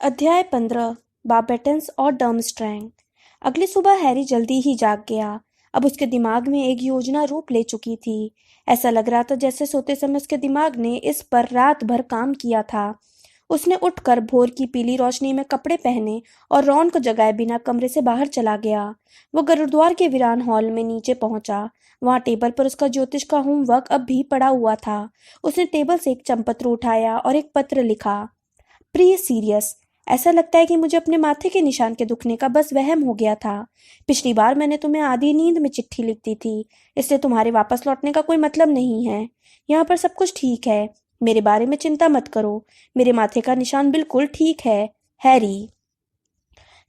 अध्याय 15 बार्बेटन्स और डर्मस्ट्रैंग। अगली सुबह हैरी जल्दी ही जाग गया। अब उसके दिमाग में एक योजना रूप ले चुकी थी। ऐसा लग रहा था जैसे सोते समय उसके दिमाग ने इस पर रात भर काम किया था। उसने उठकर भोर की पीली रोशनी में कपड़े पहने और रॉन को जगाए बिना कमरे से बाहर चला गया। वो गुरुद्वार के वीरान हॉल में नीचे पहुंचा। वहां टेबल पर उसका ज्योतिष का होमवर्क अब भी पड़ा हुआ था। उसने टेबल से एक चंपत्र उठाया और एक पत्र लिखा। प्रिय सीरियस, ऐसा लगता है कि मुझे अपने माथे के निशान के दुखने का बस वहम हो गया था। पिछली बार मैंने तुम्हें आधी नींद में चिट्ठी लिख दी थी, इसलिए तुम्हारे वापस लौटने का कोई मतलब नहीं है। यहाँ पर सब कुछ ठीक है, मेरे बारे में चिंता मत करो। मेरे माथे का निशान बिल्कुल ठीक है, हैरी।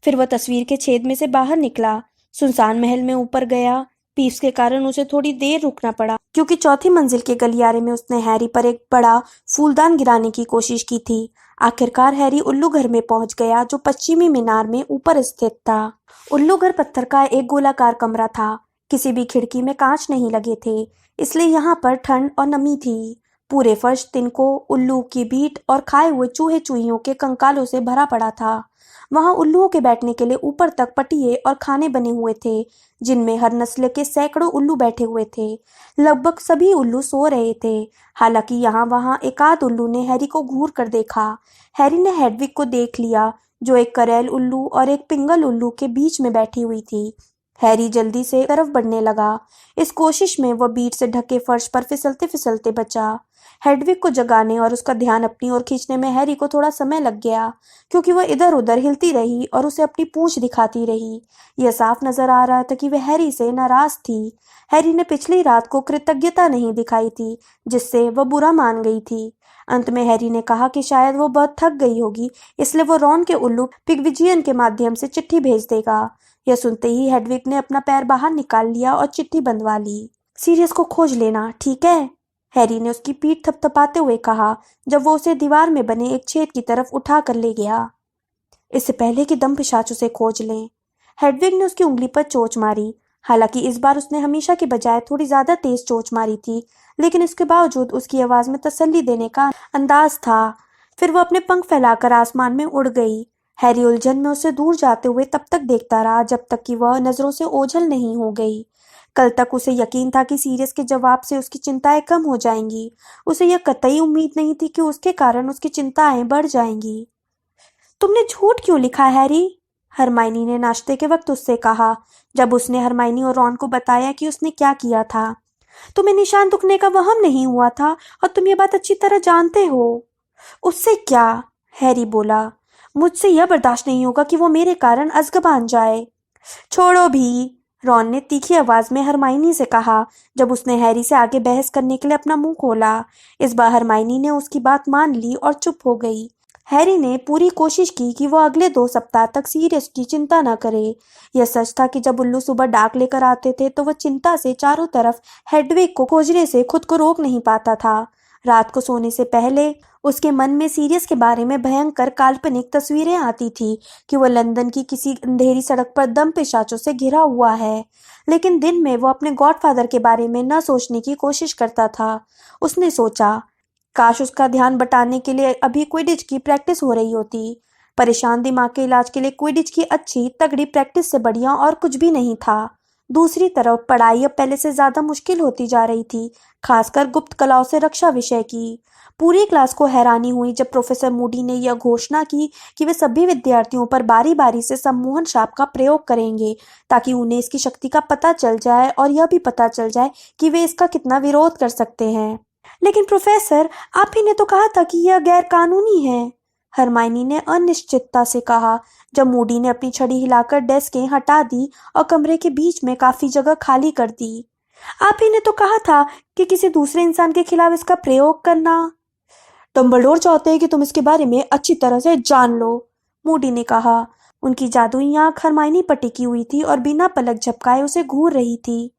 फिर वह तस्वीर के छेद में से बाहर निकला, सुनसान महल में ऊपर गया। पीस के कारण उसे थोड़ी देर रुकना पड़ा, क्योंकि चौथी मंजिल के गलियारे में उसने हैरी पर एक बड़ा फूलदान गिराने की कोशिश की थी। आखिरकार हैरी उल्लू घर में पहुंच गया, जो पश्चिमी मीनार में ऊपर स्थित था। उल्लू घर पत्थर का एक गोलाकार कमरा था। किसी भी खिड़की में कांच नहीं लगे थे, इसलिए यहाँ पर ठंड और नमी थी। पूरे फर्श तिनकों, उल्लू की बीट और खाए हुए चूहे चूहियों के कंकालों से भरा पड़ा था। वहां उल्लुओं के बैठने के लिए ऊपर तक पटिए और खाने बने हुए थे, जिनमें हर नस्ल के सैकड़ों उल्लू बैठे हुए थे। लगभग सभी उल्लू सो रहे थे। हालांकि यहाँ वहां एकाध उल्लू ने हैरी को घूर कर देखा। हैरी ने हेडविग को देख लिया, जो एक करेल उल्लू और एक पिंगल उल्लू के बीच में बैठी हुई थी। हैरी जल्दी से तरफ बढ़ने लगा। इस कोशिश में वह बीट से ढके फर्श पर फिसलते फिसलते बचा। हेडविग को जगाने और उसका ध्यान अपनी ओर खींचने में हैरी को थोड़ा समय लग गया, क्योंकि वह इधर उधर हिलती रही और उसे अपनी पूंछ दिखाती रही। यह साफ नजर आ रहा था कि वह हैरी से नाराज थी। हैरी ने पिछली रात को कृतज्ञता नहीं दिखाई थी, जिससे वह बुरा मान गई थी। अंत में हैरी ने कहा कि शायद वो बहुत थक गई होगी, इसलिए वो रॉन के उल्लू पिगविजियन के माध्यम से चिट्ठी भेज देगा। यह सुनते ही हेडविग ने अपना पैर बाहर निकाल लिया और चिट्ठी बंधवा ली। सीरियस को खोज लेना, ठीक है? हैरी ने उसकी पीठ थपथपाते हुए कहा, जब वो उसे दीवार में बने एक छेद की तरफ उठा कर ले गया। इससे पहले कि दम पिशाच उसे खोज लें। हेडविग ने उसकी उंगली पर चोंच मारी। हालांकि इस बार उसने हमेशा के बजाय थोड़ी ज्यादा तेज चोंच मारी थी, लेकिन इसके बावजूद उसकी आवाज में तसल्ली देने का अंदाज था। फिर वो अपने पंख फैलाकर आसमान में उड़ गई। हैरी उलझन में उसे दूर जाते हुए तब तक देखता रहा जब तक कि वह नजरों से ओझल नहीं हो गई। कल तक उसे यकीन था कि सीरियस के जवाब से उसकी चिंताएं कम हो जाएंगी। उसे यह कतई उम्मीद नहीं थी कि उसके कारण उसकी चिंताएं बढ़ जाएंगी। तुमने झूठ क्यों लिखा हैरी? हरमाइनी ने नाश्ते के वक्त उससे कहा, जब उसने हरमाइनी और रॉन को बताया कि उसने क्या किया था। तुम्हें निशान दुखने का वहम नहीं हुआ था और तुम ये बात अच्छी तरह जानते हो। उससे क्या? हैरी बोला। मुझसे यह बर्दाश्त नहीं होगा कि वो मेरे कारण अज़्क़बान जाए। छोड़ो भी, रॉन ने तीखी आवाज में हरमाइनी से कहा, जब उसने हैरी से आगे बहस करने के लिए अपना मुंह खोला। इस बार हरमाइनी ने उसकी बात मान ली और चुप हो गई। हैरी ने पूरी कोशिश की कि वो अगले 2 सप्ताह तक सीरियस की चिंता न करे। यह सच था कि जब उल्लू सुबह डाक लेकर आते थे तो वह चिंता से चारों तरफ हेडविग को खोजने से खुद को रोक नहीं पाता था। रात को सोने से पहले उसके मन में सीरियस के बारे में भयंकर काल्पनिक तस्वीरें आती थी कि वह लंदन की किसी अंधेरी सड़क पर दम पिशाचों से घिरा हुआ है। लेकिन दिन में वो अपने गॉडफादर के बारे में न सोचने की कोशिश करता था। उसने सोचा, काश उसका ध्यान बटाने के लिए अभी क्विडिच की प्रैक्टिस हो रही होती। परेशान दिमाग के इलाज के लिए क्विडिच की अच्छी तगड़ी प्रैक्टिस से बढ़िया और कुछ भी नहीं था। दूसरी तरफ पढ़ाई अब पहले से ज्यादा मुश्किल होती जा रही थी, खासकर गुप्त कलाओं से रक्षा विषय की। पूरी क्लास को हैरानी हुई जब प्रोफेसर मूडी ने यह घोषणा की कि वे सभी विद्यार्थियों पर बारी बारी से सम्मोहन शाप का प्रयोग करेंगे, ताकि उन्हें इसकी शक्ति का पता चल जाए और यह भी पता चल जाए कि वे इसका कितना विरोध कर सकते हैं। लेकिन प्रोफेसर, आप ही ने तो कहा था कि यह गैर कानूनी है, हरमाइनी ने अनिश्चितता से कहा, जब मूडी ने अपनी छड़ी हिलाकर डेस्कें हटा दी और कमरे के बीच में काफी जगह खाली कर दी। आप ही ने तो कहा था कि किसी दूसरे इंसान के खिलाफ इसका प्रयोग करना। डम्बलडोर चाहते हैं कि तुम इसके बारे में अच्छी तरह से जान लो, मूडी ने कहा। उनकी जादुई आंख हरमाइनी पर टिकी हुई थी और बिना पलक झपकाए उसे घूर रही थी।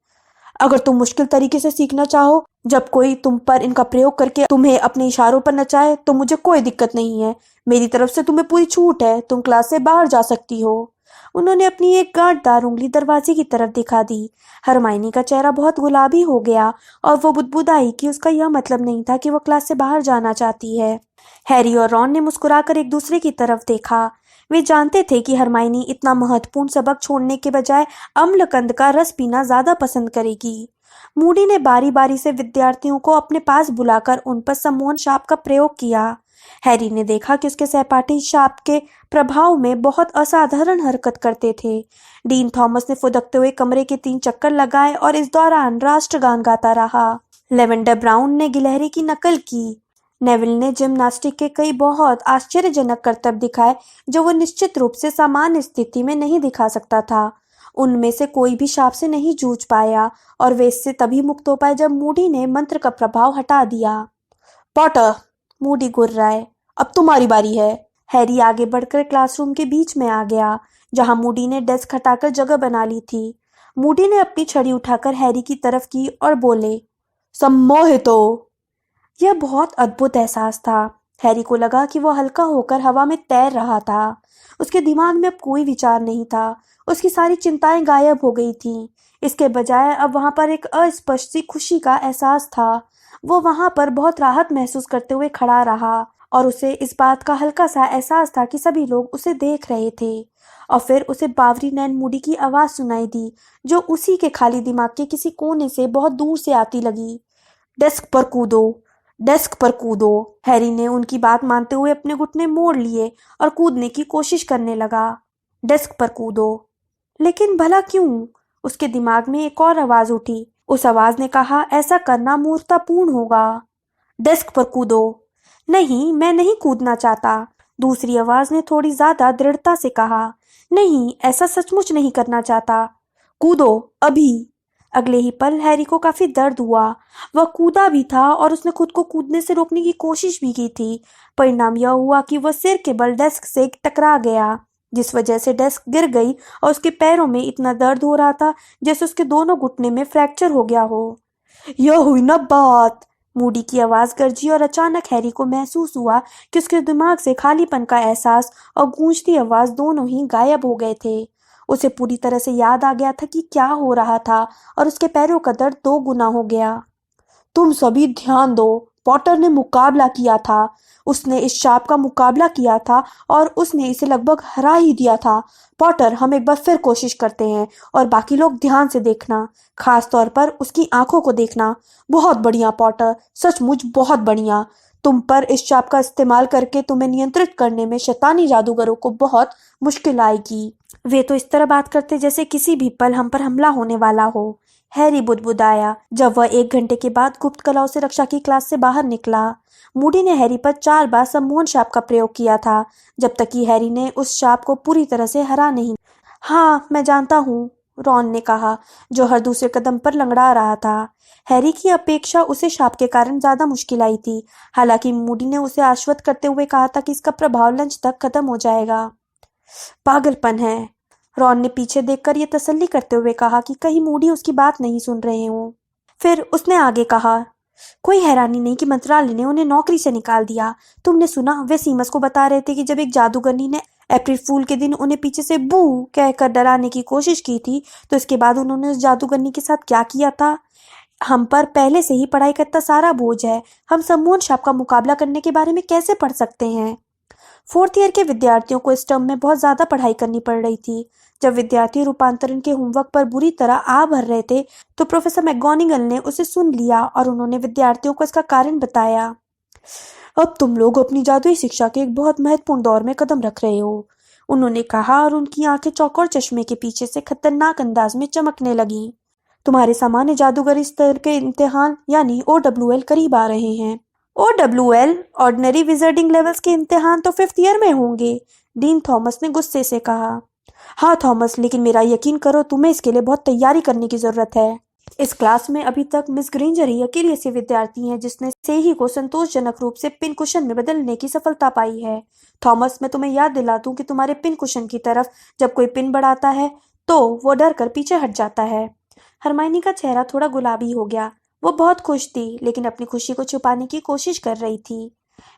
अगर तुम मुश्किल तरीके से सीखना चाहो, जब कोई तुम पर इनका प्रयोग करके तुम्हें अपने इशारों पर नचाए, तो मुझे कोई दिक्कत नहीं है। मेरी तरफ से तुम्हें पूरी छूट है, तुम क्लास से बाहर जा सकती हो। उन्होंने अपनी एक गांठदार उंगली दरवाजे की तरफ दिखा दी। हरमाइनी का चेहरा बहुत गुलाबी हो गया और वो बुदबुदाई कि उसका यह मतलब नहीं था कि वो क्लास से बाहर जाना चाहती है। हैरी और रॉन ने मुस्कुराकर एक दूसरे की तरफ देखा। वे जानते थे कि हरमाइनी इतना महत्वपूर्ण सबक छोड़ने के बजाय अम्लकंद का रस पीना ज्यादा पसंद करेगी। मूडी ने बारी बारी से विद्यार्थियों को अपने पास बुलाकर उन पर सम्मोहन शाप का प्रयोग किया। हैरी ने देखा कि उसके सहपाठी शाप के प्रभाव में बहुत असाधारण हरकत करते थे। डीन थॉमस ने फुदकते हुए कमरे के 3 चक्कर लगाए और इस दौरान राष्ट्रगान गाता रहा। लेवेंडर ब्राउन ने गिलहरी की नकल की। नेविल ने जिम्नास्टिक के कई बहुत आश्चर्यजनक करतब दिखाए जो वो निश्चित रूप से सामान्य स्थिति में नहीं दिखा सकता था। उनमें से कोई भी शाप से नहीं जूझ पाया और वे इससे तभी मुक्त हो पाए जब मूडी ने मंत्र का प्रभाव हटा दिया। पॉटर, मूडी गुर्राए, अब तुम्हारी बारी है। हैरी आगे बढ़कर क्लासरूम के बीच में आ गया जहां मूडी ने डेस्क हटाकर जगह बना ली थी। मूडी ने अपनी छड़ी उठाकर हैरी की तरफ की और बोले, सम्मोहित हो। यह बहुत अद्भुत एहसास था। हैरी को लगा कि वह हल्का होकर हवा में तैर रहा था। उसके दिमाग में अब कोई विचार नहीं था। उसकी सारी चिंताएं गायब हो गई थीं। इसके बजाय अब वहां पर एक अस्पष्ट सी खुशी का एहसास था। वो वहां पर बहुत राहत महसूस करते हुए खड़ा रहा और उसे इस बात का हल्का सा एहसास था कि सभी लोग उसे देख रहे थे। और फिर उसे बावरी नैन मूडी की आवाज सुनाई दी जो उसी के खाली दिमाग के किसी कोने से बहुत दूर से आती लगी। डेस्क पर कूदो, डेस्क पर कूदो। हैरी ने उनकी बात मानते हुए अपने घुटने मोड़ लिए और कूदने की कोशिश करने लगा। डेस्क पर कूदो। लेकिन भला क्यों? उसके दिमाग में एक और आवाज उठी। उस आवाज ने कहा, ऐसा करना मूर्खतापूर्ण होगा। डेस्क पर कूदो। नहीं, मैं नहीं कूदना चाहता। दूसरी आवाज ने थोड़ी ज्यादा दृढ़ता से कहा, नहीं, ऐसा सचमुच नहीं करना चाहता। कूदो, अभी। अगले ही पल हैरी को काफी दर्द हुआ। वह कूदा भी था और उसने खुद को कूदने से रोकने की कोशिश भी की थी। परिणाम यह हुआ कि वह सिर के बल डेस्क से टकरा गया, जिस वजह से डेस्क गिर गई और उसके पैरों में इतना दर्द हो रहा था जैसे उसके दोनों घुटने में फ्रैक्चर हो गया हो। यह हुई ना बात। मूडी की आवाज गरजी और अचानक हैरी को महसूस हुआ कि उसके दिमाग से खालीपन का एहसास और गूंजती आवाज दोनों ही गायब हो गए थे। उसे पूरी तरह से याद आ गया था कि क्या हो रहा था और उसके पैरों का दर्द 2 गुना हो गया। तुम सभी ध्यान दो, पॉटर ने मुकाबला किया था। उसने इस शाप का मुकाबला किया था और उसने इसे लगभग हरा ही दिया था। पॉटर, हम एक बार फिर कोशिश करते हैं और बाकी लोग ध्यान से देखना, खास तौर पर उसकी आंखों को देखना। बहुत बढ़िया पॉटर, सचमुच बहुत बढ़िया। तुम पर इस शाप का इस्तेमाल करके तुम्हें नियंत्रित करने में शैतानी जादूगरों को बहुत मुश्किल आएगी। वे तो इस तरह बात करते जैसे किसी भी पल हम पर हमला होने वाला हो। हैरी बुदबुदाया जब वह 1 घंटे के बाद गुप्त कलाओं से रक्षा की क्लास से बाहर निकला। मूडी ने हैरी पर 4 बार सम्मोहन शाप का प्रयोग किया था जब तक कि हैरी ने उस शाप को पूरी तरह से हरा नहीं। हाँ, मैं जानता हूँ, रॉन ने कहा, जो हर दूसरे कदम पर लंगड़ा रहा था। हैरी की अपेक्षा उसे शाप के कारण ज्यादा मुश्किल आई थी। हालांकि मूडी ने उसे आश्वस्त करते हुए कहा था कि इसका प्रभाव लंच तक खत्म हो जाएगा। पागलपन है, रॉन ने पीछे देखकर ये तसल्ली करते हुए कहा कि कहीं मूडी उसकी बात नहीं सुन रहे हों। फिर उसने आगे कहा, कोई हैरानी नहीं कि मंत्रालय ने उन्हें नौकरी से निकाल दिया। तुमने सुना, वे सीमस को बता रहे थे कि जब एक जादूगरनी ने अप्रैल फूल के दिन उन्हें पीछे से बू कहकर डराने की कोशिश की थी तो इसके बाद उन्होंने उस जादूगरनी के साथ क्या किया था। हम पर पहले से ही पढ़ाई का इतना सारा बोझ है, हम सम्मोहन शाप का मुकाबला करने के बारे में कैसे पढ़ सकते हैं। 4th ईयर के विद्यार्थियों को इस टर्म में बहुत ज्यादा पढ़ाई करनी पड़ रही थी। जब विद्यार्थी रूपांतरण के होमवर्क पर बुरी तरह आ भर रहे थे तो प्रोफेसर मैकगोनागल ने उसे सुन लिया और उन्होंने विद्यार्थियों को इसका कारण बताया। अब तुम लोग अपनी जादुई शिक्षा के एक बहुत महत्वपूर्ण दौर में कदम रख रहे हो, उन्होंने कहा और उनकी आंखें चौकोर चश्मे के पीछे से खतरनाक अंदाज में चमकने लगीं। तुम्हारे सामान्य जादूगरी स्तर के इम्तिहान यानी OWL करीब आ रहे हैं। OWL ऑर्डिनरी विजर्डिंग लेवल्स के इम्तिहान तो 5th ईयर में होंगे, डीन थॉमस ने गुस्से से कहा। हाँ थॉमस, लेकिन मेरा यकीन करो, तुम्हें इसके लिए बहुत तैयारी करने की जरूरत है। इस क्लास में अभी तक मिस ग्रेंजर ही अकेली ऐसी विद्यार्थी हैं जिसने सेही को संतोषजनक रूप से पिन कुशन में बदलने की सफलता पाई है। थॉमस, मैं तुम्हें याद दिला दूं कि तुम्हारे पिन कुशन की तरफ जब कोई पिन बढ़ाता है तो वो डर कर पीछे हट जाता है। हरमाइनी का चेहरा थोड़ा गुलाबी हो गया। वो बहुत खुश थी लेकिन अपनी खुशी को छुपाने की कोशिश कर रही थी।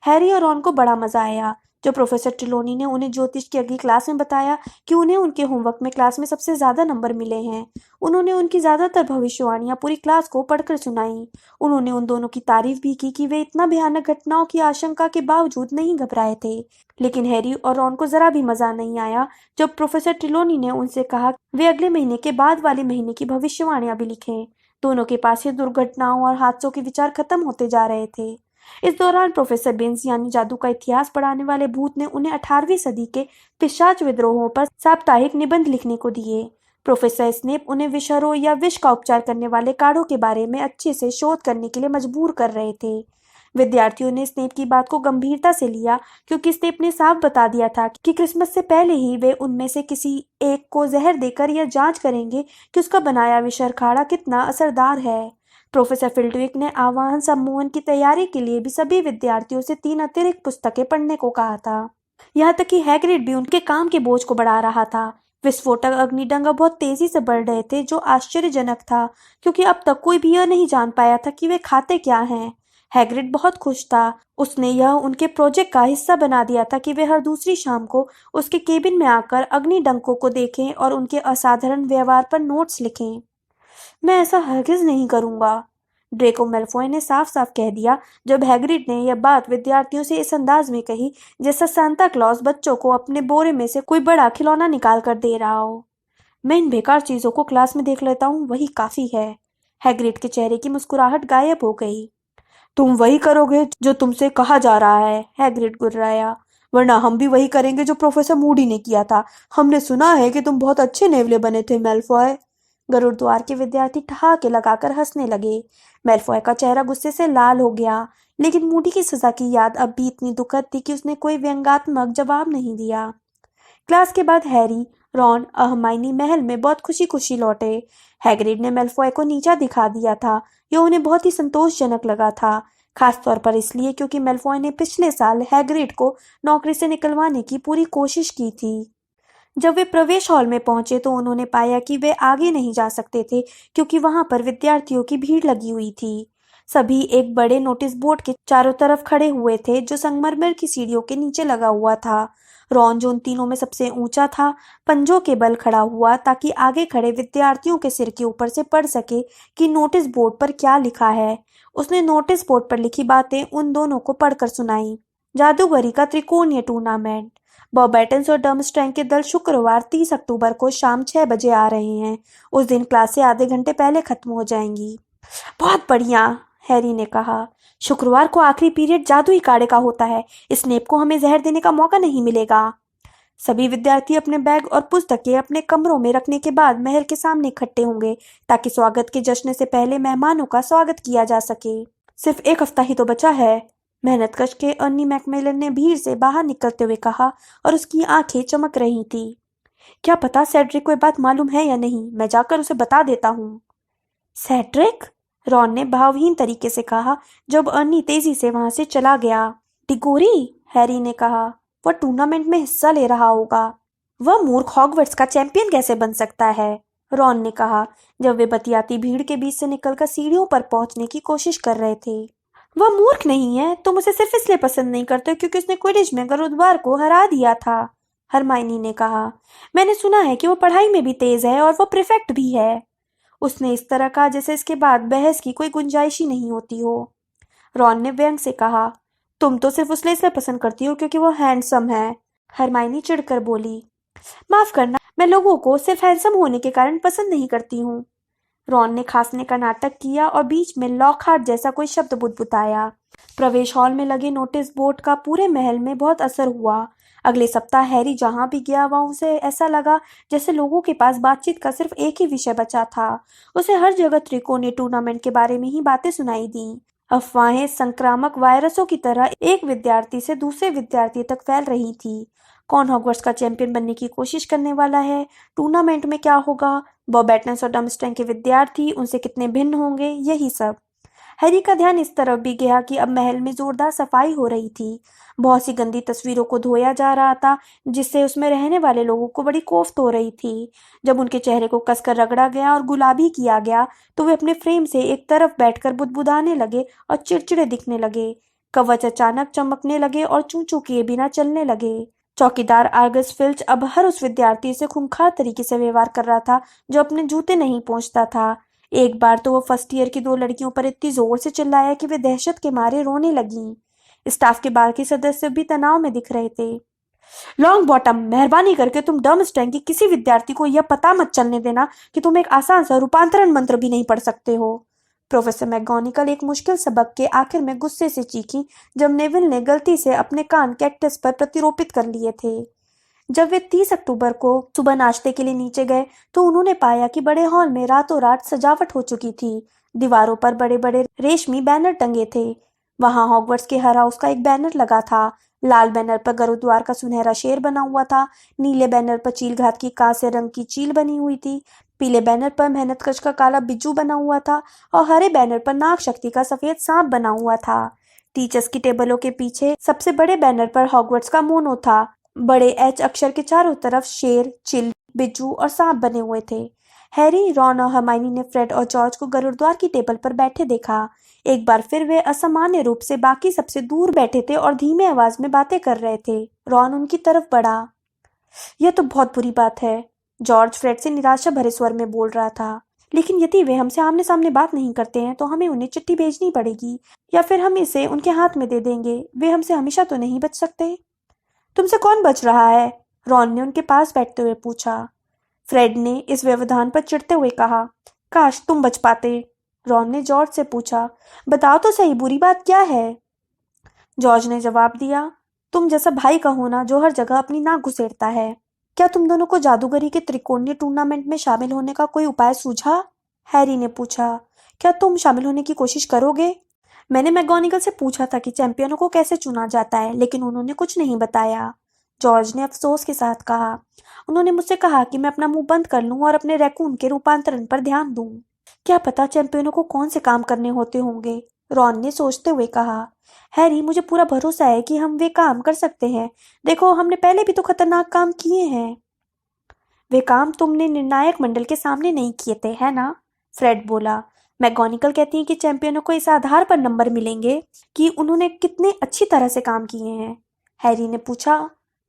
हैरी और रॉन को बड़ा मजा आया। जो प्रोफेसर ट्रिलोनी ने उन्हें ज्योतिष की अगली क्लास में बताया कि उन्हें उनके होमवर्क में क्लास में सबसे ज्यादा नंबर मिले हैं। उन्होंने उनकी ज्यादातर भविष्यवाणियां पूरी क्लास को पढ़कर सुनाई। उन्होंने उन दोनों की तारीफ भी की कि वे इतना भयानक घटनाओं की आशंका के बावजूद नहीं घबराए थे। लेकिन हैरी और रॉन को जरा भी मजा नहीं आया जब प्रोफेसर ट्रिलोनी ने उनसे कहा वे अगले महीने के बाद वाले महीने की भविष्यवाणियां भी लिखें। दोनों के पास ये दुर्घटनाओं और हादसों के विचार खत्म होते जा रहे थे। इस दौरान प्रोफेसर बेंस यानी जादू का इतिहास पढ़ाने वाले भूत ने उन्हें 18वीं सदी के पिशाच विद्रोहों पर साप्ताहिक निबंध लिखने को दिए। प्रोफेसर स्नेप उन्हें विषहरों या विष का उपचार करने वाले कार्डों के बारे में अच्छे से शोध करने के लिए मजबूर कर रहे थे। विद्यार्थियों ने स्नेप की बात को गंभीरता से लिया क्योंकि स्नेप ने साफ बता दिया था कि क्रिसमस से पहले ही वे उनमें से किसी एक को जहर देकर यह जांच करेंगे कि उसका बनाया विषहर खाड़ा कितना असरदार है। प्रोफेसर फिल्टविक ने आह्वान सम्मोहन की तैयारी के लिए भी सभी विद्यार्थियों से 3 अतिरिक्त पुस्तकें पढ़ने को कहा था। यहाँ तक कि हैग्रिड भी उनके काम के बोझ को बढ़ा रहा था। विस्फोटक अग्निडंग बहुत तेजी से बढ़ रहे थे जो आश्चर्यजनक था क्योंकि अब तक कोई भी यह नहीं जान पाया था कि वे खाते क्या हैं। हैग्रिड बहुत खुश था। उसने यह उनके प्रोजेक्ट का हिस्सा बना दिया था कि वे हर दूसरी शाम को उसके केबिन में आकर अग्निडंकों को देखें और उनके असाधारण व्यवहार पर नोट्स लिखें। मैं ऐसा हरगिज नहीं करूंगा, ड्रेको मैल्फॉय ने साफ साफ कह दिया जब हैग्रिड ने यह बात विद्यार्थियों से इस अंदाज में कही जैसा सांता क्लॉज बच्चों को अपने बोरे में से कोई बड़ा खिलौना निकाल कर दे रहा हो। मैं इन बेकार चीजों को क्लास में देख लेता हूँ, वही काफी है। हैग्रिड के चेहरे की मुस्कुराहट गायब हो गई। तुम वही करोगे जो तुमसे कहा जा रहा है, हैग्रिड गुर्राया, वरना हम भी वही करेंगे जो प्रोफेसर मूडी ने किया था। हमने सुना है कि तुम बहुत अच्छे नेवले बने थे मैल्फॉय। गुरुद्वार के विद्यार्थी ठहाके लगाकर हंसने लगे। मैल्फॉय का चेहरा गुस्से से लाल हो गया, लेकिन मूडी की सजा की याद अब भी इतनी दुखद थी कि उसने कोई व्यंग्यात्मक जवाब नहीं दिया। क्लास के बाद हैरी, रॉन और हरमाइनी महल में बहुत खुशी खुशी लौटे। हैग्रिड ने मैल्फॉय को नीचा दिखा दिया था। यह उन्हें बहुत ही संतोषजनक लगा था, खासतौर पर इसलिए क्योंकि मैल्फॉय ने पिछले साल हैग्रिड को नौकरी से निकलवाने की पूरी कोशिश की थी। जब वे प्रवेश हॉल में पहुंचे तो उन्होंने पाया कि वे आगे नहीं जा सकते थे क्योंकि वहां पर विद्यार्थियों की भीड़ लगी हुई थी। सभी एक बड़े नोटिस बोर्ड के चारों तरफ खड़े हुए थे जो संगमरमर की सीढ़ियों के नीचे लगा हुआ था। रॉन, जो उन तीनों में सबसे ऊंचा था, पंजों के बल खड़ा हुआ ताकि आगे खड़े विद्यार्थियों के सिर के ऊपर से पढ़ सके कि नोटिस बोर्ड पर क्या लिखा है। उसने नोटिस बोर्ड पर लिखी बातें उन दोनों को पढ़कर सुनाई। जादूगरी का त्रिकोणीय टूर्नामेंट। बॉबेटन्स और डर्मस्ट्रैंग के दल शुक्रवार 30 अक्टूबर को शाम 6 बजे आ रहे हैं। उस दिन क्लासें आधे घंटे पहले खत्म हो जाएंगी। बहुत बढ़िया, हैरी ने कहा। शुक्रवार को आखिरी पीरियड जादुई काढ़े का होता है। स्नेप को हमें जहर देने का मौका नहीं मिलेगा। सभी विद्यार्थी अपने बैग और पुस्तकें अपने कमरों में रखने के बाद महल के सामने इकट्ठे होंगे ताकि स्वागत के जश्न से पहले मेहमानों का स्वागत किया जा सके। सिर्फ 1 हफ्ता ही तो बचा है, मेहनतकश के अर्नी मैकमिलन ने भीड़ से बाहर निकलते हुए कहा और उसकी आंखें चमक रही थी। क्या पता सेड्रिक को ये बात मालूम है या नहीं, मैं जाकर उसे बता देता हूँ। सेड्रिक? रॉन ने भावहीन तरीके से कहा जब अर्नी तेजी से वहां से चला गया। डिगोरी? हैरी ने कहा। वह टूर्नामेंट में हिस्सा ले रहा होगा। वह मूर्ख हॉगवर्ट्स का चैंपियन कैसे बन सकता है? रॉन ने कहा जब वे बतियाती भीड़ के बीच से निकलकर सीढ़ियों पर पहुंचने की कोशिश कर रहे थे। वह मूर्ख नहीं है, तुम उसे सिर्फ इसलिए पसंद नहीं करते क्योंकि उसने क्विडिच में गुरुद्वार को हरा दिया था, हरमाइनी ने कहा। मैंने सुना है कि वो पढ़ाई में भी तेज है और वो प्रीफेक्ट भी है। उसने इस तरह कहा जैसे इसके बाद बहस की कोई गुंजाइश ही नहीं होती हो। रॉन ने व्यंग से कहा, तुम तो सिर्फ इसलिए पसंद करती हो क्योंकि वो हैंडसम है, हरमाइनी चिढ़कर बोली। माफ करना, मैं लोगों को सिर्फ हैंडसम होने के कारण पसंद नहीं करती हूँ। रॉन ने खांसने का नाटक किया और बीच में लॉकहार्ट जैसा कोई शब्द बुदबुदाया। प्रवेश हॉल में लगे नोटिस बोर्ड का पूरे महल में बहुत असर हुआ। अगले सप्ताह हैरी जहां भी गया वहां उसे ऐसा लगा जैसे लोगों के पास बातचीत का सिर्फ एक ही विषय बचा था। उसे हर जगह त्रिकोणीय टूर्नामेंट के बारे में ही बातें सुनाई दी। अफवाहें संक्रामक वायरसों की तरह एक विद्यार्थी से दूसरे विद्यार्थी तक फैल रही थी। कौन हॉगवर्ट्स का चैंपियन बनने की कोशिश करने वाला है? टूर्नामेंट में क्या होगा? बॉबेटन्स और डर्मस्ट्रैंग के विद्यार्थी उनसे कितने भिन्न होंगे? यही सब। हैरी का ध्यान इस तरफ भी गया कि अब महल में जोरदार सफाई हो रही थी। बहुत सी गंदी तस्वीरों को धोया जा रहा था जिससे उसमें रहने वाले लोगों को बड़ी कोफ्त हो रही थी। जब उनके चेहरे को कसकर रगड़ा गया और गुलाबी किया गया तो वे अपने फ्रेम से एक तरफ बैठकर बुदबुदाने लगे और चिड़चिड़े दिखने लगे। कवच अचानक चमकने लगे और चूं चूं किए बिना चलने लगे। चौकीदार आर्गस फिल्च अब हर उस विद्यार्थी से खूंखार तरीके से व्यवहार कर रहा था जो अपने जूते नहीं पहुंचता था। एक बार तो वो फर्स्ट ईयर की 2 लड़कियों पर इतनी जोर से चिल्लाया कि वे दहशत के मारे रोने लगीं। स्टाफ के बाकी सदस्य भी तनाव में दिख रहे थे। लॉन्ग बॉटम, मेहरबानी करके तुम डर्मस्टैंग के किसी विद्यार्थी को यह पता मत चलने देना कि तुम एक आसान सा रूपांतरण मंत्र भी नहीं पढ़ सकते हो। प्रोफेसर मैकगोनिकल एक मुश्किल सबक के आखिर में गुस्से से चीखी जब नेविल ने गलती से अपने कान कैक्टस पर प्रतिरोपित कर लिए थे। जब वे 30 अक्टूबर को सुबह नाश्ते के लिए नीचे गए तो उन्होंने पाया कि बड़े हॉल में रातों रात सजावट हो चुकी थी। दीवारों पर बड़े बड़े रेशमी बैनर टंगे थे। वहां हॉगवर्ट्स के हर हाउस का एक बैनर लगा था। लाल बैनर पर गुरुद्वार का सुनहरा शेर बना हुआ था। नीले बैनर पर चीलघाट की कांस्य रंग की चील बनी हुई थी। पीले बैनर पर मेहनतकश का काला बिज्जू बना हुआ था और हरे बैनर पर नाग शक्ति का सफेद सांप बना हुआ था। टीचर्स की टेबलों के पीछे सबसे बड़े बैनर पर हॉगवर्ट्स का मोनो था। बड़े एच अक्षर के चारों तरफ शेर, चिल, बिज्जू और सांप बने हुए थे। हैरी, रॉन और हर्माइनी ने फ्रेड और जॉर्ज को गुरुद्वार की टेबल पर बैठे देखा। एक बार फिर वे असामान्य रूप से बाकी सबसे दूर बैठे थे और धीमे आवाज में बातें कर रहे थे। रॉन उनकी तरफ बढ़ा। यह तो बहुत बुरी बात है, जॉर्ज फ्रेड से निराशा भरे स्वर में बोल रहा था। लेकिन यदि वे हमसे आमने सामने बात नहीं करते हैं तो हमें उन्हें चिट्ठी भेजनी पड़ेगी या फिर हम इसे उनके हाथ में दे देंगे। वे हमसे हमेशा तो नहीं बच सकते। तुमसे कौन बच रहा है? रॉन ने उनके पास बैठते हुए पूछा। फ्रेड ने इस व्यवधान पर चिढ़ते हुए कहा, काश तुम बच पाते। रॉन ने जॉर्ज से पूछा, बताओ तो सही, बुरी बात क्या है? जॉर्ज ने जवाब दिया, तुम जैसा भाई का होना जो हर जगह अपनी नाक घुसेड़ता है। क्या तुम दोनों को जादूगरी के त्रिकोणीय टूर्नामेंट में शामिल होने का कोई उपाय सूझा? हैरी ने पूछा। क्या तुम शामिल होने की कोशिश करोगे? मैंने मैगोनिगल से पूछा था कि चैंपियनों को कैसे चुना जाता है, लेकिन उन्होंने कुछ नहीं बताया। जॉर्ज ने अफसोस के साथ कहा। उन्होंने मुझसे कहा कि मैं अपना मुंह बंद कर लूं और अपने रैकून के रूपांतरण पर ध्यान दूं। क्या पता चैंपियनों को कौन से काम करने होते होंगे, रॉन ने सोचते हुए कहा। हैरी, मुझे पूरा भरोसा है कि हम वे काम कर सकते हैं। देखो, हमने पहले भी तो खतरनाक काम किए हैं। वे काम तुमने निर्णायक मंडल के सामने नहीं किए थे, है ना? फ्रेड बोला। मैगोनिकल कहती हैं कि चैंपियनों को इस आधार पर नंबर मिलेंगे कि उन्होंने कितने अच्छी तरह से काम किए हैं। हैरी ने पूछा,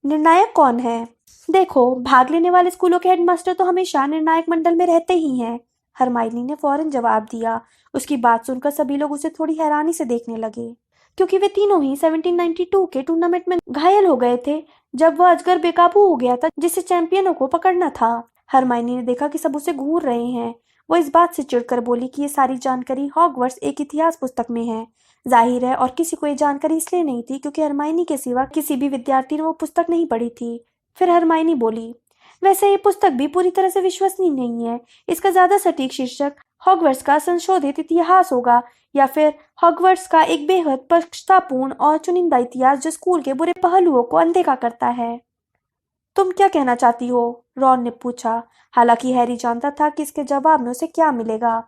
निर्णायक कौन है? देखो, भाग लेने वाले स्कूलों के हेडमास्टर तो हमेशा निर्णायक मंडल में रहते ही हैं। हरमाइनी ने फौरन जवाब दिया। उसकी बात सुनकर सभी लोग उसे थोड़ी हैरानी से देखने लगे, क्योंकि वे तीनों ही 1792 के टूर्नामेंट में घायल हो गए थे जब वह अजगर बेकाबू हो गया था जिसे चैंपियनों को पकड़ना था। हरमाइनी ने देखा कि सब उसे घूर रहे हैं। वो इस बात से चिढ़कर बोली कि ये सारी जानकारी हॉगवर्ट्स एक इतिहास पुस्तक में है। जाहिर है, और किसी को ये जानकारी इसलिए नहीं थी क्योंकि हरमाइनी के सिवा किसी भी विद्यार्थी ने वो पुस्तक नहीं पढ़ी थी। फिर हरमाइनी बोली, वैसे ये पुस्तक भी पूरी तरह से विश्वसनीय नहीं है। इसका ज्यादा सटीक शीर्षक हॉगवर्ट्स का संशोधित इतिहास होगा, या फिर हॉगवर्ट्स का एक बेहद पक्षतापूर्ण और चुनिंदा इतिहास जो स्कूल के बुरे पहलुओं को अनदेखा करता है। तुम क्या कहना चाहती हो? रॉन ने पूछा। हालांकि हैरी जानता था कि इसके जवाब में उसे क्या मिलेगा।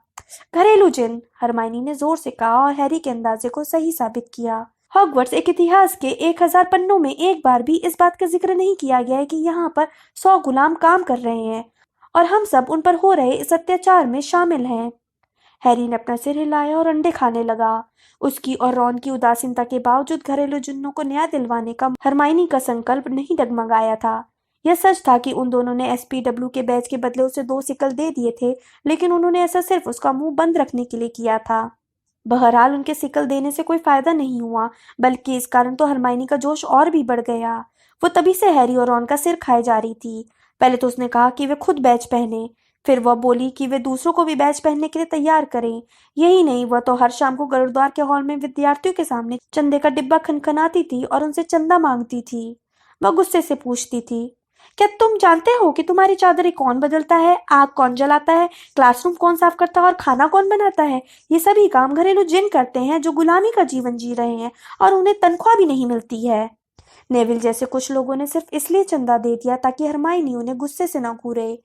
घरेलू जिन, हरमाइनी ने जोर से कहा और हैरी के अंदाजे को सही साबित किया। हॉगवर्ट्स एक इतिहास के 1000 पन्नों में एक बार भी इस बात का जिक्र नहीं किया गया है कि यहाँ पर 100 गुलाम काम कर रहे हैं और हम सब उन पर हो रहे इस अत्याचार में शामिल हैं। हैरी ने अपना सिर हिलाया और अंडे खाने लगा। उसकी और रॉन की उदासीनता के बावजूद घरेलू जुन्नों को न्याय दिलवाने का हरमाइनी का संकल्प नहीं डगमगाया था। यह सच था कि उन दोनों ने एसपीडब्ल्यू के बैच के बदले उसे 2 सिकल दे दिए थे, लेकिन उन्होंने ऐसा सिर्फ उसका मुंह बंद रखने के लिए किया था। बहरहाल उनके सिकल देने से कोई फायदा नहीं हुआ, बल्कि इस कारण तो हरमाइनी का जोश और भी बढ़ गया। वो तभी से हैरी और रॉन का सिर खाए जा रही थी। पहले तो उसने कहा कि वे खुद बैच पहने, फिर वह बोली कि वे दूसरों को भी बैच पहनने के लिए तैयार करें। यही नहीं, वह तो हर शाम को गुरुद्वार के हॉल में विद्यार्थियों के सामने चंदे का डिब्बा खनखनाती थी और उनसे चंदा मांगती थी। वह गुस्से से पूछती थी, क्या तुम जानते हो कि तुम्हारी चादरें कौन बदलता है, आग कौन जलाता है, क्लासरूम कौन साफ करता है और खाना कौन बनाता है? ये सभी काम घरेलू जिन करते हैं जो गुलामी का जीवन जी रहे हैं और उन्हें तनख्वाह भी नहीं मिलती है। नेविल जैसे कुछ लोगों ने सिर्फ इसलिए चंदा दे दिया ताकि हरमाइनी उन्हें गुस्से से न घूरे।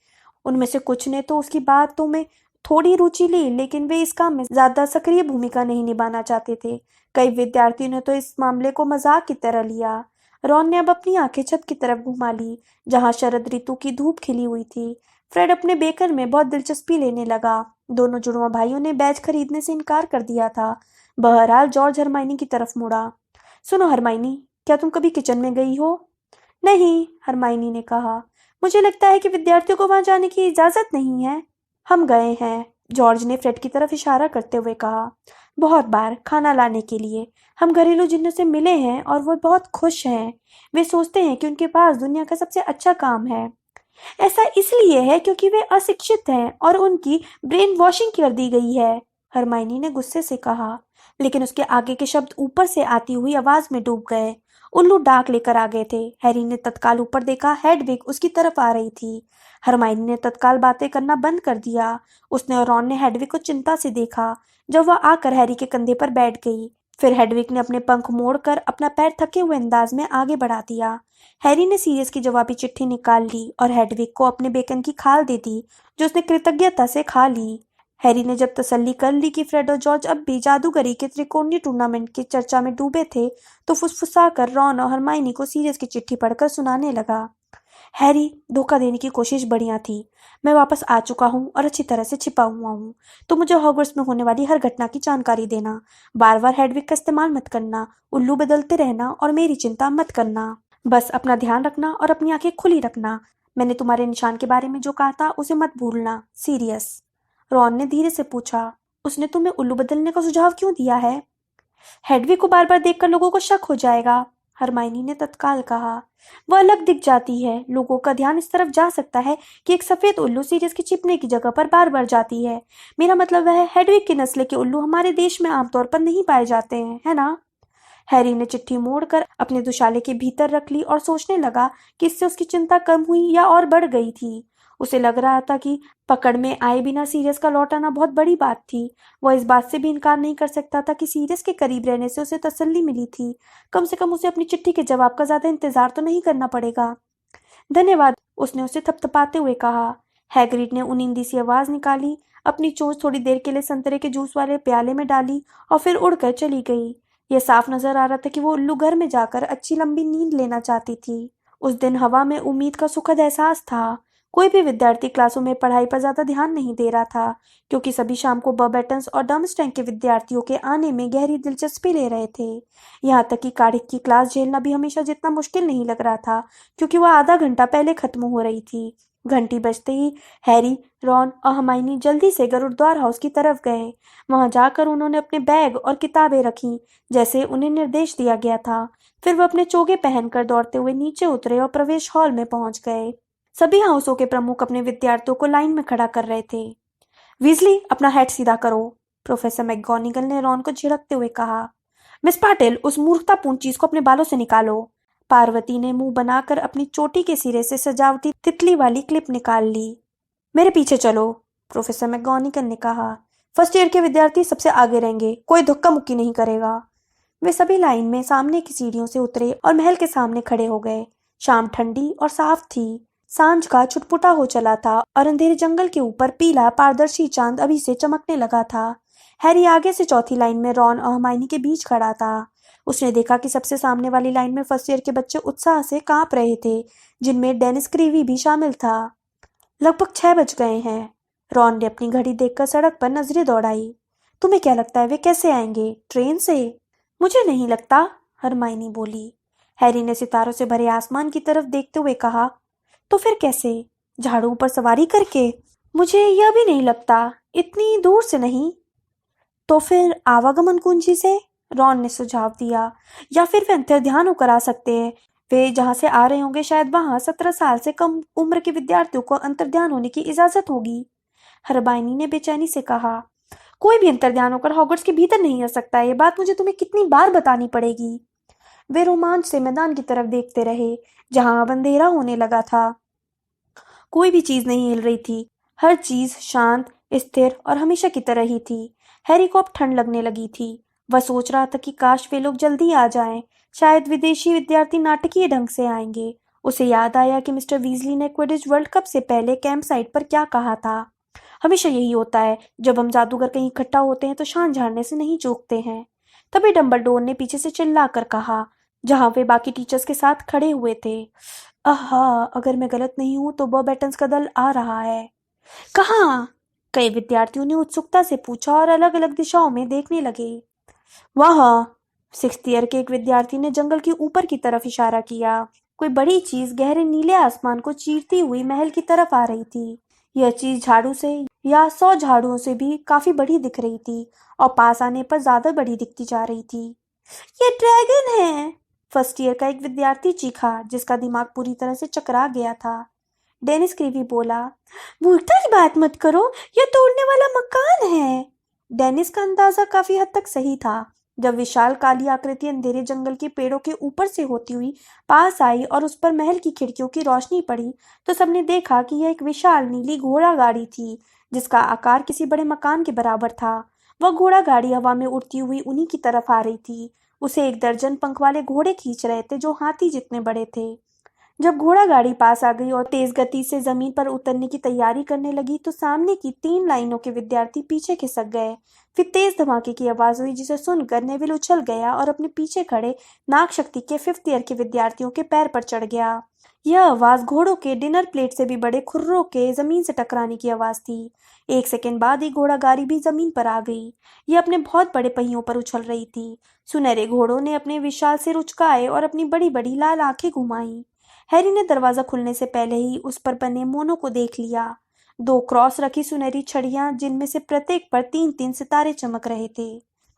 उनमें से कुछ ने तो उसकी बातों में थोड़ी रुचि ली, लेकिन वे इस काम में ज्यादा सक्रिय भूमिका नहीं निभाना चाहते थे। कई विद्यार्थियों ने तो इस मामले को मजाक की तरह लिया। रॉन ने अब अपनी आंखें छत की तरफ घुमा ली, जहां शरद ऋतु की धूप खिली हुई थी। फ्रेड अपने बेकर में बहुत दिलचस्पी लेने लगा। दोनों जुड़वा भाइयों ने बैच खरीदने से इनकार कर दिया था। बहरहाल जॉर्ज हरमाइनी की तरफ मुड़ा। सुनो हरमाइनी, क्या तुम कभी किचन में गई हो? नहीं, हरमाइनी ने कहा। मुझे लगता है कि विद्यार्थियों को वहां जाने की इजाजत नहीं है। हम गए हैं, जॉर्ज ने फ्रेड की तरफ इशारा करते हुए कहा। बहुत बार खाना लाने के लिए। हम घरेलू जिन्नों से मिले हैं और वो बहुत खुश हैं। वे सोचते हैं कि उनके पास दुनिया का सबसे अच्छा काम है। ऐसा इसलिए है क्योंकि वे अशिक्षित हैं और उनकी ब्रेन वॉशिंग कर दी गई है, हरमाइनी ने गुस्से से कहा। लेकिन उसके आगे के शब्द ऊपर से आती हुई आवाज में डूब गए। उल्लू डाक लेकर आ गए थे। हैरी ने तत्काल ऊपर देखा, हेडविग उसकी तरफ आ रही थी। हरमाइनी ने तत्काल बातें करना बंद कर दिया। उसने और रॉन ने हेडविग को चिंता से देखा जब वह आकर हैरी के कंधे पर बैठ गई। फिर हेडविग ने अपने पंख मोड़कर अपना पैर थके हुए अंदाज में आगे बढ़ा दिया। हैरी ने सीरियस की जवाबी चिट्ठी निकाल ली और हेडविग को अपने बेकन की खाल दे दी, जो उसने कृतज्ञता से खा ली। हैरी ने जब तसल्ली कर ली कि फ्रेड और जॉर्ज अब भी जादूगरी के त्रिकोणीय टूर्नामेंट की चर्चा में डूबे थे, तो फुसफुसाकर रॉन और हरमाइनी को सीरियस की चिट्ठी पढ़कर सुनाने लगा। हैरी, धोखा देने की कोशिश बढ़िया थी। मैं वापस आ चुका हूँ और अच्छी तरह से छिपा हुआ हूँ। तो मुझे हॉगवर्ट्स में होने वाली हर घटना की जानकारी देना। बार बार हेडविग का इस्तेमाल मत करना, उल्लू बदलते रहना और मेरी चिंता मत करना। बस अपना ध्यान रखना और अपनी आंखें खुली रखना। मैंने तुम्हारे निशान के बारे में जो कहा था उसे मत भूलना। सीरियस। रॉन ने धीरे से पूछा। उसने तुम्हें उल्लू बदलने का सुझाव क्यों दिया है? हेडविग को बार बार देखकर लोगों को शक हो जाएगा, हरमाइनी ने तत्काल कहा। वह अलग दिख जाती है। लोगों का ध्यान इस तरफ जा सकता है कि एक सफेद उल्लू सीरियस की छिपने की जगह पर बार बार जाती है। मेरा मतलब है हेडविग की नस्ल के उल्लू हमारे देश में आमतौर पर नहीं पाए जाते हैं, है ना? हैरी ने चिट्ठी मोड़कर अपने दुशाले के भीतर रख ली और सोचने लगा कि इससे उसकी चिंता कम हुई या और बढ़ गई थी। उसे लग रहा था कि पकड़ में आए बिना सीरियस का लौट आना बहुत बड़ी बात थी। वह इस बात से भी इनकार नहीं कर सकता था कि सीरियस के करीब रहने से उसे तसल्ली मिली थी। कम से कम उसे अपनी चिट्ठी के जवाब का ज्यादा इंतजार तो नहीं करना पड़ेगा। धन्यवाद, उसने उसे थपथपाते हुए कहा। हैग्रिड ने उनिंदी सी आवाज निकाली, अपनी चोंच थोड़ी देर के लिए संतरे के जूस वाले प्याले में डाली और फिर उड़कर चली गई। यह साफ नजर आ रहा था कि वो उल्लू घर में जाकर अच्छी लंबी नींद लेना चाहती थी। उस दिन हवा में उम्मीद का सुखद एहसास था। कोई भी विद्यार्थी क्लासों में पढ़ाई पर ज्यादा ध्यान नहीं दे रहा था, क्योंकि सभी शाम को बर्बेटन्स और डर्मस्टैंग के विद्यार्थियों के आने में गहरी दिलचस्पी ले रहे थे। यहाँ तक कि कारिक की क्लास झेलना भी हमेशा जितना मुश्किल नहीं लग रहा था, क्योंकि वह आधा घंटा पहले खत्म हो रही थी। घंटी बजते ही हैरी, रॉन और हरमाइनी जल्दी से गुरुद्वार हाउस की तरफ गए। वहां जाकर उन्होंने अपने बैग और किताबें रखीं, जैसे उन्हें निर्देश दिया गया था। फिर वह अपने चोगे पहनकर दौड़ते हुए नीचे उतरे और प्रवेश हॉल में पहुंच गए। सभी हाउसों के प्रमुख अपने विद्यार्थियों को लाइन में खड़ा कर रहे थे। वीजली, अपना हेड सीधा करो, प्रोफेसर मैकगोनागल ने रॉन को झिड़कते हुए कहा। मिस पाटिल, उस मूर्खतापूर्ण चीज को अपने बालों से निकालो। पार्वती ने मुंह बनाकर अपनी चोटी के सिरे से सजावटी तितली वाली क्लिप निकाल ली। मेरे पीछे चलो, प्रोफेसर मैकगोनागल ने कहा। फर्स्ट ईयर के विद्यार्थी सबसे आगे रहेंगे, कोई धक्का मुक्की नहीं करेगा। वे सभी लाइन में सामने की सीढ़ियों से उतरे और महल के सामने खड़े हो गए। शाम ठंडी और साफ थी। सांझ का छुटपुटा हो चला था और अंधेरे जंगल के ऊपर पीला पारदर्शी चांद अभी से चमकने लगा था। हैरी आगे से चौथी लाइन में रॉन और हरमाइनी के बीच खड़ा था। उसने देखा कि सबसे सामने वाली लाइन में फर्स्ट ईयर के बच्चे उत्साह से कांप रहे थे, जिनमें डेनिस क्रीवी भी शामिल था। लगभग 6 बज गए हैं। रॉन ने अपनी घड़ी देखकर सड़क पर नजरें दौड़ाई। तुम्हें क्या लगता है वे कैसे आएंगे? ट्रेन से? मुझे नहीं लगता, हरमाइनी बोली। हैरी ने सितारों से भरे आसमान की तरफ देखते हुए कहा। तो फिर कैसे? झाड़ू पर सवारी करके? मुझे यह भी नहीं लगता, इतनी दूर से नहीं। तो फिर आवागमन कुंजी से? रॉन ने सुझाव दिया। या फिर वे अंतर्ध्यान होकर आ सकते हैं। वे जहां से आ रहे होंगे शायद वहां 17 साल से कम उम्र के विद्यार्थियों को अंतर्ध्यान होने की इजाजत होगी, हरबाइनी ने बेचैनी से कहा। कोई भी अंतर्ध्यान होकर हॉगवर्ट्स के भीतर नहीं आ सकता। ये बात मुझे तुम्हें कितनी बार बतानी पड़ेगी? वे रोमांच से मैदान की तरफ देखते रहे, जहां अब अंधेरा होने लगा था। कोई भी चीज नहीं हिल रही थी। हर चीज शांत, स्थिर और हमेशा की तरह ही थी। हैरी को अब ठंड लगने लगी थी। वह सोच रहा था कि काश वे लोग जल्दी आ जाएं। शायद विदेशी विद्यार्थी नाटकीय ढंग से आएंगे। उसे याद आया कि मिस्टर वीजली ने क्विडिच वर्ल्ड कप से पहले कैंप साइट पर क्या कहा था। हमेशा यही होता है, जब हम जादूगर कहीं इकट्ठा होते हैं तो शान झाड़ने से नहीं चूकते हैं। तभी डंबलडोर ने पीछे से चिल्लाकर कहा, जहां वे बाकी टीचर्स के साथ खड़े हुए थे। आहा, अगर मैं गलत नहीं हूं तो बॉबेटन्स का दल आ रहा है। कहाँ? कई विद्यार्थियों ने उत्सुकता से पूछा और अलग अलग दिशाओं में देखने लगे। वहां, सिक्स्थ ईयर के एक विद्यार्थी ने जंगल के ऊपर की तरफ इशारा किया। कोई बड़ी चीज गहरे नीले आसमान को चीरती हुई महल की तरफ आ रही थी। यह चीज झाड़ू से या 100 झाड़ुओं से भी काफी बड़ी दिख रही थी और पास आने पर ज्यादा बड़ी दिखती जा रही थी। ये ड्रैगन है, फर्स्ट ईयर का एक विद्यार्थी चीखा, जिसका दिमाग पूरी तरह से चकरा गया था। डेनिस क्रीवी बोला, मूर्खता की बात मत करो, यह तोड़ने वाला मकान है। डेनिस का अंदाजा काफी हद तक सही था। जब विशाल काली आकृति अंधेरे जंगल के पेड़ों के ऊपर से होती हुई पास आई और उस पर महल की खिड़कियों की रोशनी पड़ी, तो सबने देखा कि यह एक विशाल नीली घोड़ा गाड़ी थी, जिसका आकार किसी बड़े मकान के बराबर था। वह घोड़ा गाड़ी हवा में उड़ती हुई उन्हीं की तरफ आ रही थी। उसे 1 दर्जन पंख वाले घोड़े खींच रहे थे, जो हाथी जितने बड़े थे। जब घोड़ा गाड़ी पास आ गई और तेज गति से जमीन पर उतरने की तैयारी करने लगी, तो सामने की 3 लाइनों के विद्यार्थी पीछे खिसक गए। फिर तेज धमाके की आवाज हुई, जिसे सुनकर नेविल उछल गया और अपने पीछे खड़े नाग शक्ति के 5th ईयर के विद्यार्थियों के पैर पर चढ़ गया। यह आवाज घोड़ों के डिनर प्लेट से भी बड़े खुर्रों के जमीन से टकराने की आवाज थी। 1 सेकंड बाद ही घोड़ा गाड़ी भी जमीन पर आ गई। यह अपने बहुत बड़े पहियों पर उछल रही थी। सुनहरे घोड़ों ने अपने विशाल सिर उचकाए और अपनी बड़ी बड़ी लाल आंखें घुमाई। हैरी ने दरवाजा खुलने से पहले ही उस पर बने मोनों को देख लिया। 2 क्रॉस रखी सुनहरी छड़ियां, जिनमें से प्रत्येक पर 3-3 सितारे चमक रहे थे।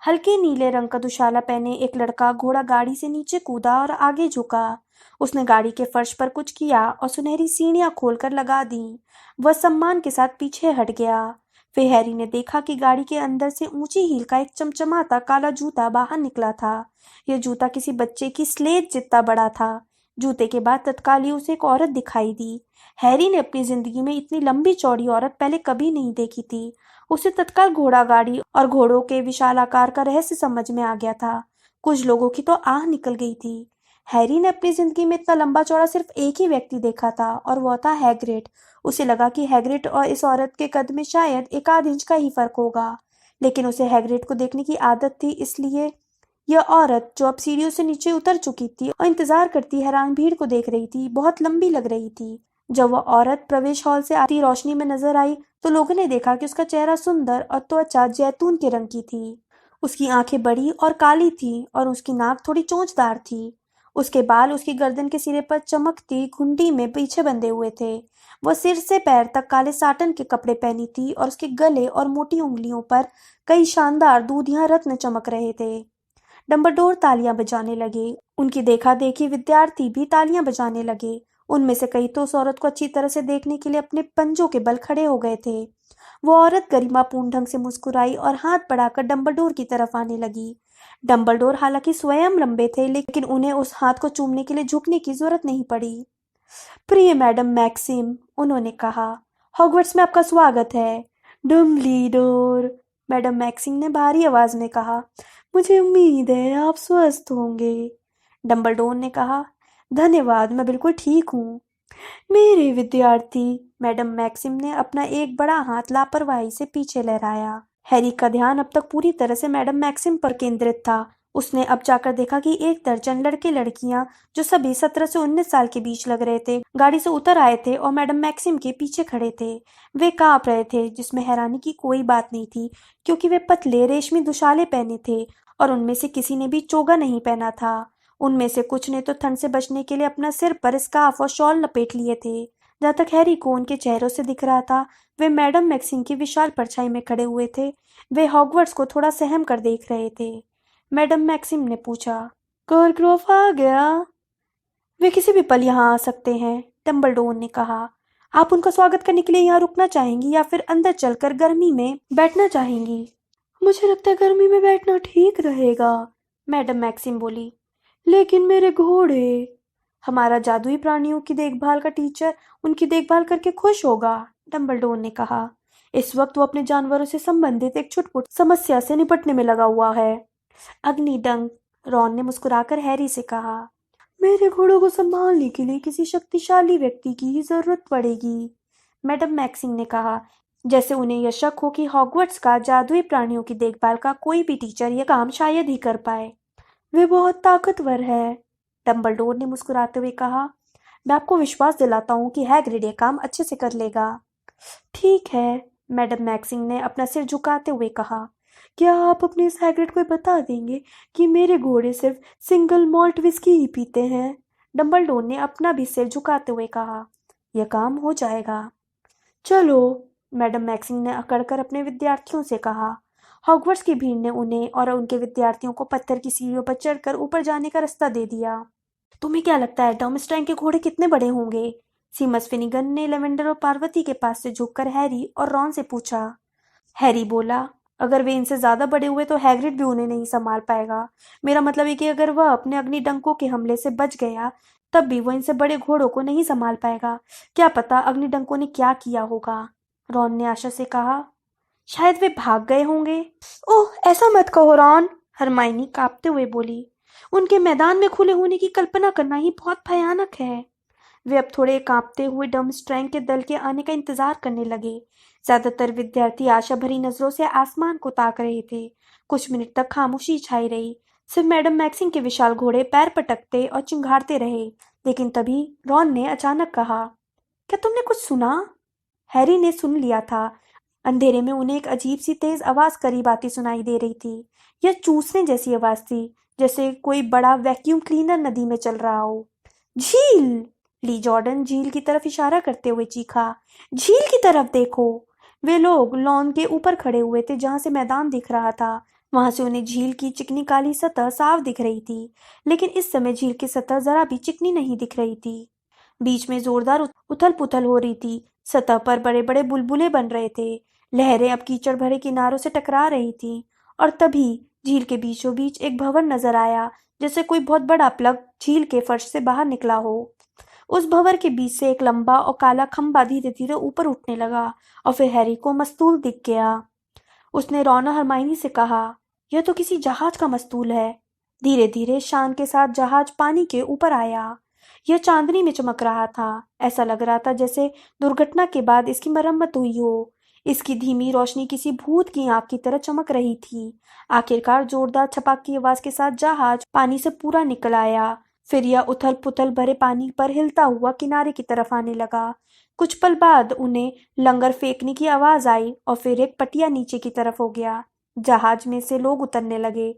हल्के नीले रंग का दुशाला पहने एक लड़का घोड़ा गाड़ी से नीचे कूदा और आगे झुका। उसने गाड़ी के फर्श पर कुछ किया और सुनहरी सीढ़ियां खोलकर लगा दी। वह सम्मान के साथ पीछे हट गया। फिर हैरी ने देखा कि गाड़ी के अंदर से ऊंची हील का एक चमचमाता काला जूता बाहर निकला था। यह जूता किसी बच्चे की स्लेट जितना बड़ा था। जूते के बाद तत्काल ही उसे एक औरत दिखाई दी। हैरी ने अपनी जिंदगी में इतनी लंबी चौड़ी औरत पहले कभी नहीं देखी थी। उसे तत्काल घोड़ा गाड़ी और घोड़ों के विशाल आकार का रहस्य समझ में आ गया था। कुछ लोगों की तो आह निकल गई थी। हैरी ने अपनी जिंदगी में इतना लंबा चौड़ा सिर्फ एक ही व्यक्ति देखा था, और वह था हैग्रिड। उसे लगा कि हैग्रिड और इस औरत के कद में शायद 1 आध इंच का ही फर्क होगा, लेकिन उसे हैग्रिड को देखने की आदत थी, इसलिए यह औरत, जो अब सीढ़ियों से नीचे उतर चुकी थी और इंतजार करती हैरान भीड़ को देख रही थी, बहुत लंबी लग रही थी। जब वह औरत प्रवेश हॉल से आती रोशनी में नजर आई, तो लोगों ने देखा कि उसका चेहरा सुंदर और त्वचा जैतून के रंग की थी। उसकी आंखें बड़ी और काली थीं और उसकी नाक थोड़ी चोंचदार थी। उसके बाल उसकी गर्दन के सिरे पर चमकती घुंडी में पीछे बंधे हुए थे। वह सिर से पैर तक काले साटन के कपड़े पहनी थी और उसके गले और मोटी उंगलियों पर कई शानदार दूधिया रत्न चमक रहे थे। डंबलडोर तालियां बजाने लगे। उनकी देखा देखी विद्यार्थी भी तालियां बजाने लगे। उनमें से कई तो उस औरत को अच्छी तरह से देखने के लिए अपने पंजों के बल खड़े हो गए थे। वो औरत गरिमापूर्ण ढंग से मुस्कुराई और हाथ बढ़ाकर डंबलडोर की तरफ आने लगी। डंबलडोर हालांकि स्वयं लंबे थे, लेकिन उन्हें उस हाथ को चूमने के लिए झुकने की जरूरत नहीं पड़ी। प्रिय मैडम मैक्सिम, उन्होंने कहा, हॉगवर्ट्स में आपका स्वागत है। डम्बलीडोर, मैडम मैक्सिम ने भारी आवाज में कहा, मुझे उम्मीद है आप स्वस्थ होंगे। डंबलडोर ने कहा, धन्यवाद, मैं बिल्कुल ठीक हूँ। मेरे विद्यार्थी, मैडम मैक्सिम ने अपना एक बड़ा हाथ लापरवाही से पीछे लहराया। हैरी का ध्यान अब तक पूरी तरह से मैडम मैक्सिम पर केंद्रित था। उसने अब जाकर देखा कि 1 दर्जन लड़के लड़कियां, जो सभी 17 से 19 साल के बीच लग रहे थे, गाड़ी से उतर आए थे और मैडम मैक्सिम के पीछे खड़े थे। वे कांप रहे थे, जिसमें हैरानी की कोई बात नहीं थी, क्योंकि वे पतले रेशमी दुशाले पहने थे और उनमें से किसी ने भी चोगा नहीं पहना था। उनमें से कुछ ने तो ठंड से बचने के लिए अपना सिर पर स्कार्फ और शॉल लपेट लिए थे। जहाँ तक हैरी को उनके चेहरों से दिख रहा था, वे मैडम मैक्सिम की विशाल परछाई में खड़े हुए थे। वे हॉगवर्ट्स को थोड़ा सहम कर देख रहे थे। मैडम मैक्सिम ने पूछा, कर्करोफ आ गया? वे किसी भी पल यहाँ आ सकते हैं, डंबलडोर ने कहा। आप उनका स्वागत करने के लिए यहाँ रुकना चाहेंगी या फिर अंदर चलकर गर्मी में बैठना चाहेंगी? मुझे लगता है गर्मी में बैठना ठीक रहेगा, मैडम मैक्सिम बोली। लेकिन मेरे घोड़े? हमारा जादुई प्राणियों की देखभाल का टीचर उनकी देखभाल करके खुश होगा, डंबलडोर ने कहा। इस वक्त वो अपने जानवरों से संबंधित एक छुटपुट समस्या से निपटने में लगा हुआ है। अग्निडंक, रॉन ने मुस्कुराकर हैरी से कहा, मेरे घोड़ों को संभालने के लिए किसी शक्तिशाली व्यक्ति की ही जरूरत पड़ेगी, मैडम मैक्सिम ने कहा, जैसे उन्हें यह शक हो कि हॉगवर्ट्स का जादुई प्राणियों की देखभाल का कोई भी टीचर यह काम शायद ही कर पाए। वे बहुत ताकतवर है, डंबलडोर ने मुस्कुराते हुए कहा। मैं आपको विश्वास दिलाता हूँ कि हैग्रिड ये काम अच्छे से कर लेगा। ठीक है, मैडम मैक्सिम ने अपना सिर झुकाते हुए कहा। क्या आप अपने इस हैग्रिड को बता देंगे कि मेरे घोड़े सिर्फ सिंगल मॉल्ट विस्की ही पीते हैं? डंबलडोर ने अपना भी सिर झुकाते हुए कहा। यह काम हो जाएगा। चलो, मैडम मैक्सिंग ने अकड़कर अपने विद्यार्थियों से कहा। हॉगवर्ट्स की भीड़ ने उन्हें और उनके विद्यार्थियों को पत्थर की सीढ़ियों पर चढ़कर ऊपर जाने का रास्ता दे दिया। तुम्हें क्या लगता है डर्मस्ट्राइंग के घोड़े कितने बड़े होंगे? सीमस फिनिगन ने लेवेंडर और पार्वती के पास से झुककर हैरी और रॉन से पूछा। हैरी बोला, अगर वे इनसे ज्यादा बड़े हुए तो हैग्रिड भी उन्हें नहीं संभाल पाएगा। मेरा मतलब है कि अगर वह अपने अग्निडंकों के हमले से बच गया तब भी वह इनसे बड़े घोड़ों को नहीं संभाल पाएगा। क्या पता अग्निडंकों ने क्या किया होगा? रॉन ने आशा से कहा। शायद वे भाग गए होंगे। ओह, ऐसा मत कहो रॉन, हरमाइनी कांपते हुए बोली। उनके मैदान में खुले होने की कल्पना करना ही बहुत भयानक है। वे अब थोड़े कांपते हुए डर्मस्ट्राइंग के दल के आने का इंतजार करने लगे। ज्यादातर विद्यार्थी आशा भरी नजरों से आसमान को ताक रहे थे। कुछ मिनट तक खामोशी छाई रही। सिर्फ मैडम मैक्सिंग के विशाल घोड़े पैर पटकते और चिंघाड़ते रहे। लेकिन तभी रॉन ने अचानक कहा, क्या तुमने कुछ सुना? हैरी ने सुन लिया था। अंधेरे में उन्हें एक अजीब सी तेज आवाज करीब आती सुनाई दे रही थी। यह चूसने जैसी आवाज थी, जैसे कोई बड़ा वैक्यूम क्लीनर नदी में चल रहा हो। झील! ली जॉर्डन झील की तरफ इशारा करते हुए चीखा। झील की तरफ देखो! वे लोग लॉन के ऊपर खड़े हुए थे जहां से मैदान दिख रहा था। वहां से उन्हें झील की चिकनी काली सतह साफ दिख रही थी। लेकिन इस समय झील की सतह जरा भी चिकनी नहीं दिख रही थी। बीच में जोरदार उथल पुथल हो रही थी। सतह पर बड़े बड़े बुलबुले बन रहे थे। लहरें अब कीचड़ भरे किनारों से टकरा रही थीं। और तभी झील के बीचों बीच एक भवन नजर आया, जैसे कोई बहुत बड़ा प्लग झील के फर्श से बाहर निकला हो। उस भंवर के बीच से एक लंबा और काला खंबा धीरे धीरे ऊपर उठने लगा और फिर हैरी को मस्तूल दिख गया। उसने रॉन और हरमाइनी से कहा, यह तो किसी जहाज का मस्तूल है। धीरे धीरे शान के साथ जहाज पानी के ऊपर आया। यह चांदनी में चमक रहा था। ऐसा लग रहा था जैसे दुर्घटना के बाद इसकी मरम्मत हुई हो। इसकी धीमी रोशनी किसी भूत की आंख की तरह चमक रही थी। आखिरकार जोरदार छपाक की आवाज के साथ जहाज पानी से पूरा निकल आया। फिर यह उथल पुथल भरे पानी पर हिलता हुआ किनारे की तरफ आने लगा। कुछ पल बाद उन्हें लंगर फेंकने की आवाज आई और फिर एक पटिया नीचे की तरफ हो गया। जहाज में से लोग उतरने लगे।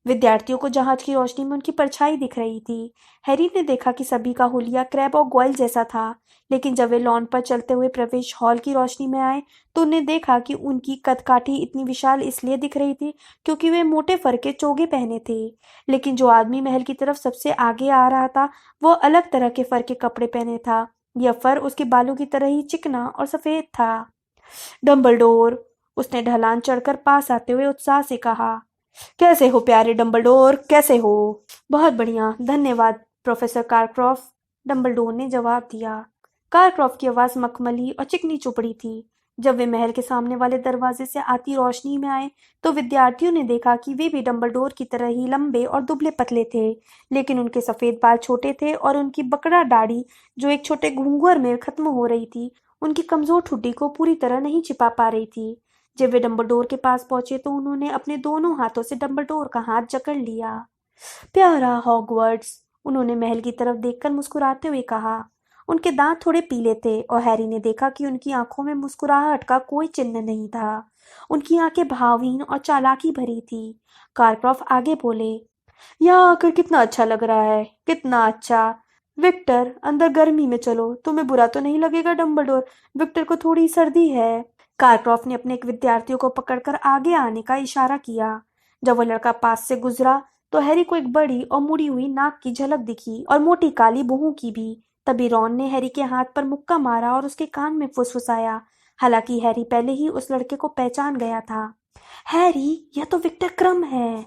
विद्यार्थियों को जहाज की रोशनी में उनकी परछाई दिख रही थी। हैरी ने देखा कि सभी का हुलिया क्रैब और गोयल जैसा था। लेकिन जब वे लॉन पर चलते हुए प्रवेश हॉल की रोशनी में आए तो उन्हें देखा कि उनकी कदकाठी इतनी विशाल इसलिए दिख रही थी क्योंकि वे मोटे फर के चोगे पहने थे। लेकिन जो आदमी महल की तरफ सबसे आगे आ रहा था वो अलग तरह के फर के कपड़े पहने था। यह फर उसके बालों की तरह ही चिकना और सफेद था। डंबलडोर! उसने ढलान चढ़कर पास आते हुए उत्साह से कहा। कैसे हो प्यारे डंबलडोर, कैसे हो? बहुत बढ़िया, धन्यवाद प्रोफेसर कारक्रॉफ्ट, डंबलडोर ने जवाब दिया। कारक्रॉफ्ट की आवाज मखमली और चिकनी चुपड़ी थी। जब वे महल के सामने वाले दरवाजे से आती रोशनी में आए तो विद्यार्थियों ने देखा कि वे भी डंबलडोर की तरह ही लंबे और दुबले पतले थे। लेकिन उनके सफेद बाल छोटे थे और उनकी बकड़ा दाढ़ी, जो एक छोटे घुंघरू में खत्म हो रही थी, उनकी कमजोर ठुड्डी को पूरी तरह नहीं छिपा पा रही थी। जब वे डंबलडोर के पास पहुंचे तो उन्होंने अपने दोनों हाथों से डंबलडोर का हाथ जकड़ लिया। प्यारा हॉगवर्ट्स! उन्होंने महल की तरफ देखकर मुस्कुराते हुए कहा। उनके दांत थोड़े पीले थे और हैरी ने देखा कि उनकी आंखों में मुस्कुराहट का कोई चिन्ह नहीं था। उनकी आंखें भावहीन और चालाकी भरी थी। कारक्रॉफ्ट आगे बोले, यहाँ आकर कितना अच्छा लग रहा है, कितना अच्छा। विक्टर, अंदर गर्मी में चलो, तुम्हें बुरा तो नहीं लगेगा डंबलडोर? विक्टर को थोड़ी सर्दी है। कारक्रॉफ्ट ने अपने एक विद्यार्थियों को पकड़कर आगे आने का इशारा किया। जब वह लड़का पास से गुजरा तो हैरी को एक बड़ी और मुड़ी हुई नाक की झलक दिखी और मोटी काली बहू की भी। तभी रॉन ने हैरी के हाथ पर मुक्का मारा और उसके कान में फुसफुसाया। हालांकि हैरी पहले ही उस लड़के को पहचान गया था। हैरी, यह तो विक्टर क्रम है।